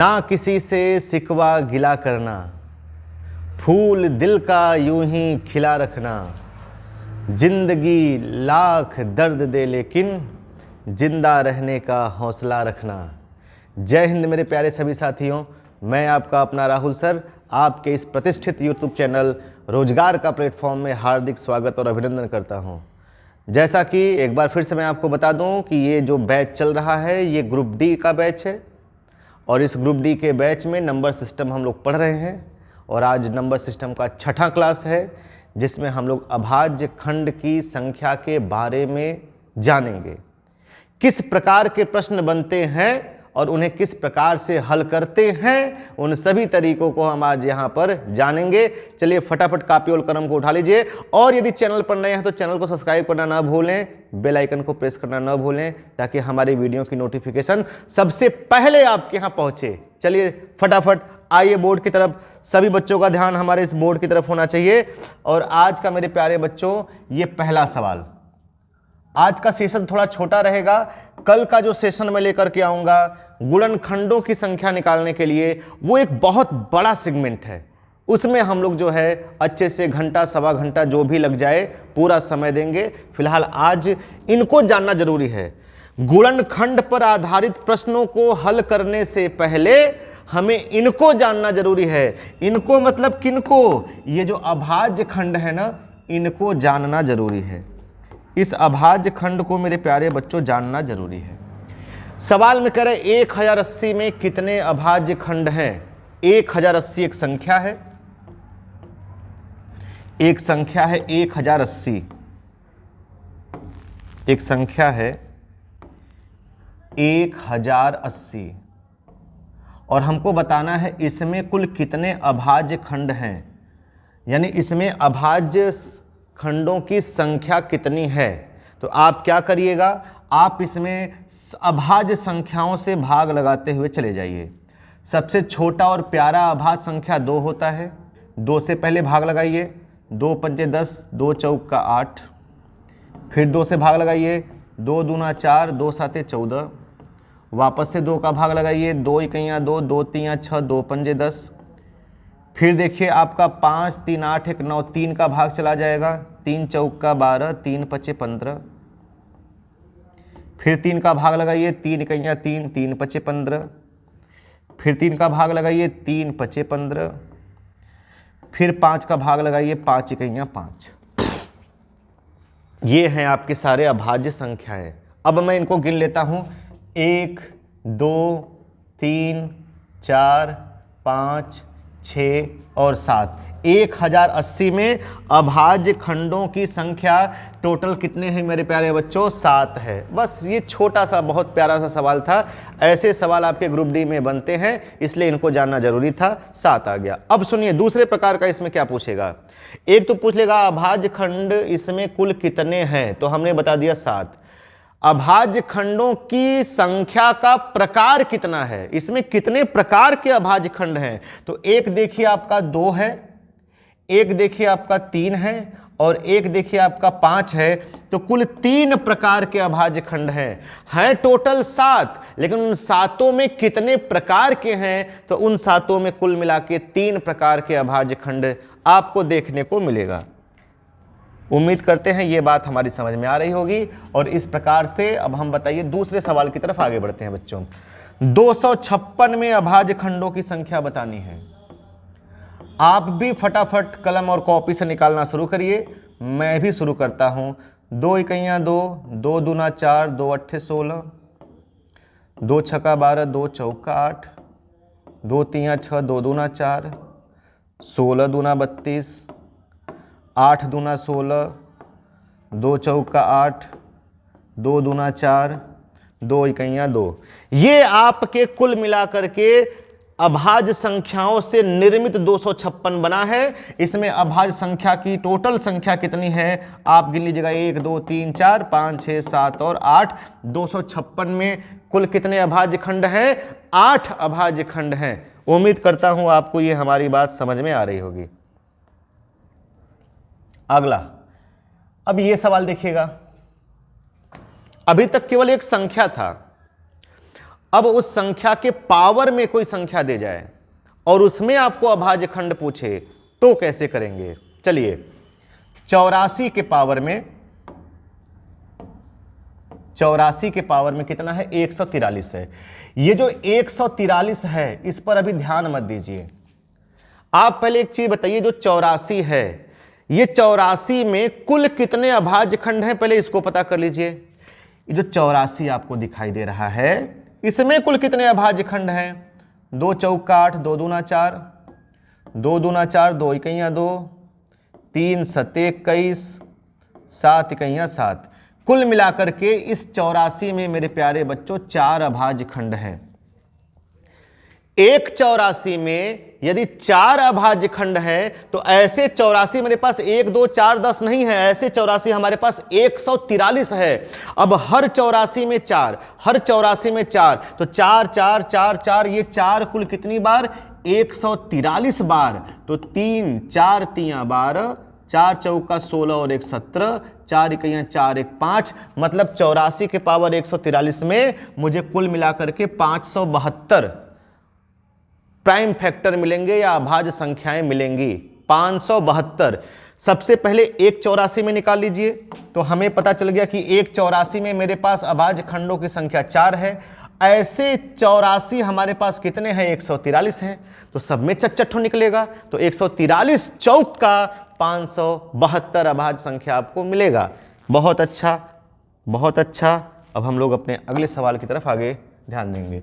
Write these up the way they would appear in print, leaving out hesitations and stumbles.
ना किसी से सिकवा गिला करना, फूल दिल का यूं ही खिला रखना। जिंदगी लाख दर्द दे लेकिन जिंदा रहने का हौसला रखना। जय हिंद मेरे प्यारे सभी साथियों, मैं आपका अपना राहुल सर आपके इस प्रतिष्ठित यूट्यूब चैनल रोजगार का प्लेटफॉर्म में हार्दिक स्वागत और अभिनंदन करता हूं। जैसा कि एक बार फिर से मैं आपको बता दूं कि ये जो बैच चल रहा है ये ग्रुप डी का बैच है और इस ग्रुप डी के बैच में नंबर सिस्टम हम लोग पढ़ रहे हैं और आज नंबर सिस्टम का छठा क्लास है जिसमें हम लोग अभाज्य खंड की संख्या के बारे में जानेंगे। किस प्रकार के प्रश्न बनते हैं और उन्हें किस प्रकार से हल करते हैं, उन सभी तरीकों को हम आज यहाँ पर जानेंगे। चलिए फटाफट कॉपी और कलम को उठा लीजिए और यदि चैनल पर नए हैं तो चैनल को सब्सक्राइब करना ना भूलें, बेल आइकन को प्रेस करना ना भूलें ताकि हमारी वीडियो की नोटिफिकेशन सबसे पहले आपके यहाँ पहुँचे। चलिए फटाफट आइए बोर्ड की तरफ। सभी बच्चों का ध्यान हमारे इस बोर्ड की तरफ होना चाहिए और आज का मेरे प्यारे बच्चों ये पहला सवाल। आज का सेशन थोड़ा छोटा रहेगा, कल का जो सेशन मैं लेकर के आऊंगा गुणनखंडों की संख्या निकालने के लिए वो एक बहुत बड़ा सेगमेंट है। उसमें हम लोग जो है अच्छे से घंटा सवा घंटा जो भी लग जाए पूरा समय देंगे। फिलहाल आज इनको जानना जरूरी है। गुणनखंड पर आधारित प्रश्नों को हल करने से पहले हमें इनको जानना जरूरी है। इनको मतलब किनको? ये जो अभाज्य खंड है ना, इनको जानना जरूरी है। इस अभाज्य खंड को मेरे प्यारे बच्चों जानना जरूरी है। सवाल में कह रहे 1080 में कितने अभाज्य खंड हैं? 1080 एक संख्या है, एक संख्या है 1080, एक संख्या है 1080 और हमको बताना है इसमें कुल कितने अभाज्य खंड हैं, यानी इसमें अभाज्य खंडों की संख्या कितनी है। तो आप क्या करिएगा, आप इसमें अभाज्य संख्याओं से भाग लगाते हुए चले जाइए। सबसे छोटा और प्यारा अभाज्य संख्या 2 होता है, 2 से पहले भाग लगाइए। 2 पंचे 10, 2 चौका 8, फिर 2 से भाग लगाइए। 2 दूना 4, 2 साते 14, वापस से 2 का भाग लगाइए। 2 इकैयाँ 2, 2 तियाँ 6, 2 पंजे 10। फिर देखिए आपका 5 3 8 1 9, 3 का भाग चला जाएगा। 3 चौका 12, 3 पचे 15, फिर 3 का भाग लगाइए। 3 इकैयाँ 3, 3 पचे 15, फिर 3 का भाग लगाइए। 3 पचे 15, फिर 5 का भाग लगाइए। 5 इकैयाँ 5। ये हैं आपके सारे अभाज्य संख्याएं। अब मैं इनको गिन लेता हूं। 1 2 3 4 5 6 और 7। 1080 में अभाज्य खंडों की संख्या टोटल कितने हैं मेरे प्यारे बच्चों? 7 है। बस ये छोटा सा बहुत प्यारा सा सवाल था। ऐसे सवाल आपके ग्रुप डी में बनते हैं इसलिए इनको जानना जरूरी था। 7 आ गया। अब सुनिए दूसरे प्रकार का इसमें क्या पूछेगा। एक तो पूछ लेगा अभाज्य खंड इसमें कुल कितने हैं, तो हमने बता दिया 7। अभाज्य खंडों की संख्या का प्रकार कितना है, इसमें कितने प्रकार के अभाज्य खंड हैं। तो एक देखिए आपका 2 है, एक देखिए आपका 3 है और एक देखिए आपका 5 है। तो कुल 3 प्रकार के अभाज्य खंड हैं टोटल 7, लेकिन उन 7 में कितने प्रकार के हैं, तो उन 7 में कुल मिला के 3 प्रकार के अभाज्य खंड आपको देखने को मिलेगा। उम्मीद करते हैं ये बात हमारी समझ में आ रही होगी और इस प्रकार से अब हम बताइए दूसरे सवाल की तरफ आगे बढ़ते हैं बच्चों। 256 में अभाज्य खंडों की संख्या बतानी है। आप भी फटाफट कलम और कॉपी से निकालना शुरू करिए, मैं भी शुरू करता हूं। 2 इकैयाँ 2, 2 दूना 4, 2 अट्ठे 16, 2 छक्का 12, 2 चौका 8, 2 तियाँ 6, 2 दूना 4, 16 दूना 32, 8 दूना 16, 2 चौका 8, 2 दूना 4, 2 इकैयाँ 2। ये आपके कुल मिलाकर के अभाज्य संख्याओं से निर्मित 256 बना है। इसमें अभाज्य संख्या की टोटल संख्या कितनी है आप गिन लीजिएगा। 1 2 3 4 5 6 7 और 8। 256 में कुल कितने अभाज्य खंड हैं? 8 अभाज्य खंड हैं। उम्मीद करता हूं आपको ये हमारी बात समझ में आ रही होगी। अगला, अब ये सवाल देखिएगा। अभी तक केवल एक संख्या था, अब उस संख्या के पावर में कोई संख्या दे जाए और उसमें आपको अभाज्य खंड पूछे तो कैसे करेंगे? चलिए, 84 के पावर में कितना है? 143 है। ये जो 143 है इस पर अभी ध्यान मत दीजिए। आप पहले एक चीज बताइए, जो 84 है ये 84 में कुल कितने अभाज्य खंड हैं? पहले इसको पता कर लीजिए। ये जो 84 आपको दिखाई दे रहा है इसमें कुल कितने अभाज्य खंड हैं? 2 चौका 8, 2 दूना 4, 2 दूना 4, 2 इकैया 2, 3 सत्ते 21, 7 इकैया 7। कुल मिलाकर के इस 84 में मेरे प्यारे बच्चों 4 अभाज्य खंड हैं। एक 84 में यदि 4 अभाज्य खंड है तो ऐसे 84 मेरे पास 1 2 4 10 नहीं है, ऐसे 84 हमारे पास 143 है। अब हर 84 में 4, हर 84 में 4, तो 4 4 4 4, ये 4 कुल कितनी बार? 143 बार। तो 3 4 3 12, 4 चौका 16 और 1 17, 4 इकैया 4 1 5, मतलब 84 के पावर 143 में मुझे कुल मिलाकर के 572 प्राइम फैक्टर मिलेंगे या अभाज्य संख्याएं मिलेंगी। 572 सबसे पहले एक 84 में निकाल लीजिए, तो हमें पता चल गया कि एक 84 में मेरे पास अभाज्य खंडों की संख्या 4 है। ऐसे 84 हमारे पास कितने हैं? 143 हैं, तो सब में चच्चठो निकलेगा, तो 143 चौक का 572 अभाज्य संख्या आपको मिलेगा। बहुत अच्छा, बहुत अच्छा। अब हम लोग अपने अगले सवाल की तरफ आगे ध्यान देंगे।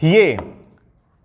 ये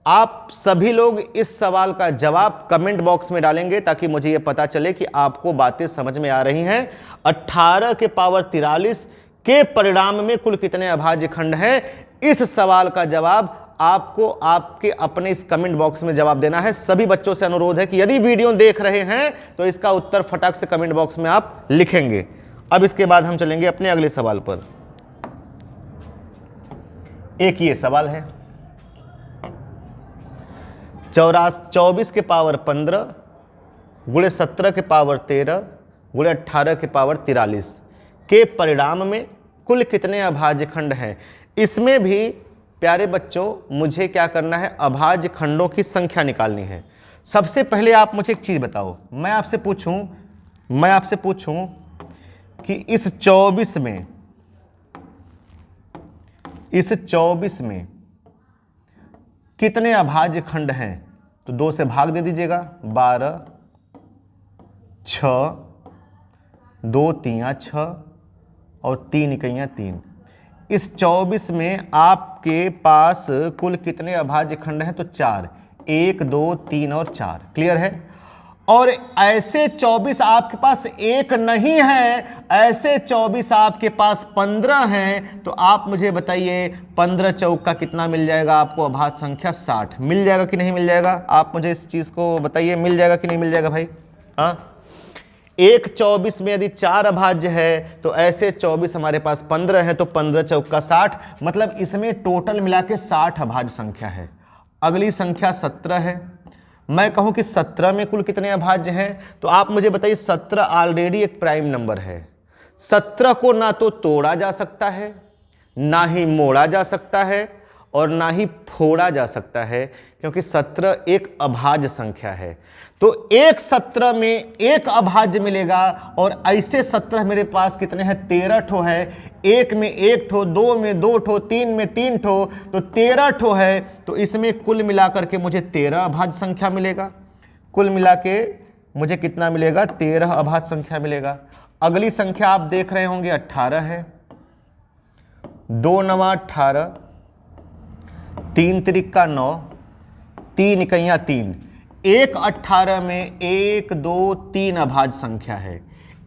आप सभी लोग इस सवाल का जवाब कमेंट बॉक्स में डालेंगे ताकि मुझे ये पता चले कि आपको बातें समझ में आ रही हैं। 18 के पावर 43 के परिणाम में कुल कितने अभाज्य खंड हैं? इस सवाल का जवाब आपको आपके अपने इस कमेंट बॉक्स में जवाब देना है। सभी बच्चों से अनुरोध है कि यदि वीडियो देख रहे हैं तो इसका उत्तर फटाक से कमेंट बॉक्स में आप लिखेंगे। अब इसके बाद हम चलेंगे अपने अगले सवाल पर। एक ये सवाल है, 24 के पावर 15 गुणे 17 के पावर 13 गुणे 18 के पावर 43 के परिणाम में कुल कितने अभाज्य खंड हैं? इसमें भी प्यारे बच्चों मुझे क्या करना है? अभाज्य खंडों की संख्या निकालनी है। सबसे पहले आप मुझे एक चीज़ बताओ, मैं आपसे पूछूं कि इस 24 में कितने अभाज्य खंड हैं? तो 2 से भाग दे दीजिएगा। 12, 6, 2 3 6 और 3 इकैया 3। इस 24 में आपके पास कुल कितने अभाज्य खंड हैं? तो 4, 1 2 3 और 4। क्लियर है? और ऐसे 24 आपके पास एक नहीं है, ऐसे 24 आपके पास 15 हैं। तो आप मुझे बताइए 15 चौक का कितना मिल जाएगा आपको? अभाज्य संख्या 60। मिल जाएगा कि नहीं मिल जाएगा? आप मुझे इस चीज़ को बताइए, मिल जाएगा कि नहीं मिल जाएगा भाई? हाँ, एक 24 में यदि 4 अभाज्य है तो ऐसे 24 हमारे पास 15 है, तो 15 चौक का 60, मतलब इसमें टोटल मिला के 60 अभाज्य संख्या है। अगली संख्या 17 है। मैं कहूं कि 17 में कुल कितने अभाज्य हैं? तो आप मुझे बताइए। 17 ऑलरेडी एक प्राइम नंबर है। 17 को ना तो तोड़ा जा सकता है, ना ही मोड़ा जा सकता है और ना ही फोड़ा जा सकता है, क्योंकि 17 एक अभाज्य संख्या है। तो एक 17 में एक अभाज्य मिलेगा और ऐसे 17 मेरे पास कितने हैं? 13 ठो है। एक में 1 ठो, 2 में 2 ठो, 3 में 3 ठो, तो 13 ठो है। तो इसमें कुल मिलाकर के मुझे 13 अभाज्य संख्या मिलेगा। कुल मिला के मुझे कितना मिलेगा? 13 अभाज्य संख्या मिलेगा। अगली संख्या आप देख रहे होंगे 18 है। 2 9 18, 3 त्रिका 9, 3 इकैया 3। एक 18 में 1 2 3 अभाज्य संख्या है।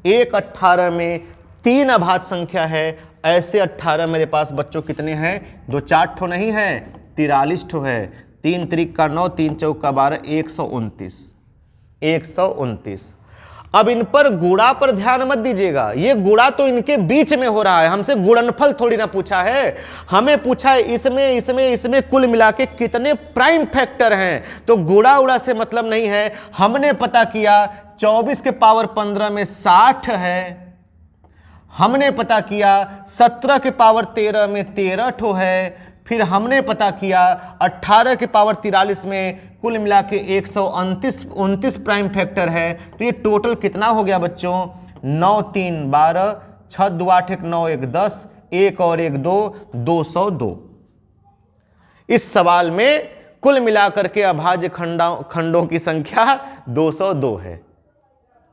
एक 18 में 3 अभाज्य संख्या है। ऐसे 18 मेरे पास बच्चों कितने हैं? 2 4 ठो नहीं है, 43 ठो है। 3 त्रिका 9, 3 चौका 12, 129। अब इन पर गुणा पर ध्यान मत दीजिएगा, ये गुणा तो इनके बीच में हो रहा है। हमसे गुणनफल थोड़ी ना पूछा है, हमें पूछा है इसमें कुल मिला के कितने प्राइम फैक्टर हैं। तो गुणा उड़ा से मतलब नहीं है। हमने पता किया 24 के पावर 15 में 60 है। हमने पता किया 17 के पावर 13 में 13 ठो है, फिर हमने पता किया 18 के पावर 43 में कुल मिला के 129 प्राइम फैक्टर है। तो ये टोटल कितना हो गया बच्चों? 9 3 12, 6 2 8 1 9 1 10, 1 और 1 2, 202। इस सवाल में कुल मिलाकर के अभाज्य खंडों की संख्या 202 है।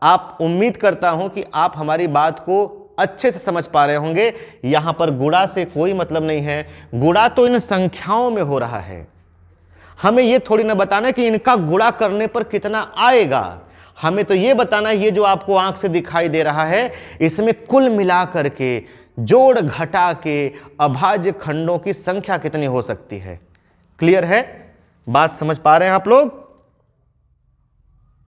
आप उम्मीद करता हूं कि आप हमारी बात को अच्छे से समझ पा रहे होंगे। यहां पर गुणा से कोई मतलब नहीं है, गुणा तो इन संख्याओं में हो रहा है। हमें यह थोड़ी ना बताना कि इनका गुणा करने पर कितना आएगा, हमें तो यह बताना ये जो आपको आंख से दिखाई दे रहा है इसमें कुल मिलाकर के जोड़ घटा के अभाज्य खंडों की संख्या कितनी हो सकती है। क्लियर है? बात समझ पा रहे हैं आप लोग?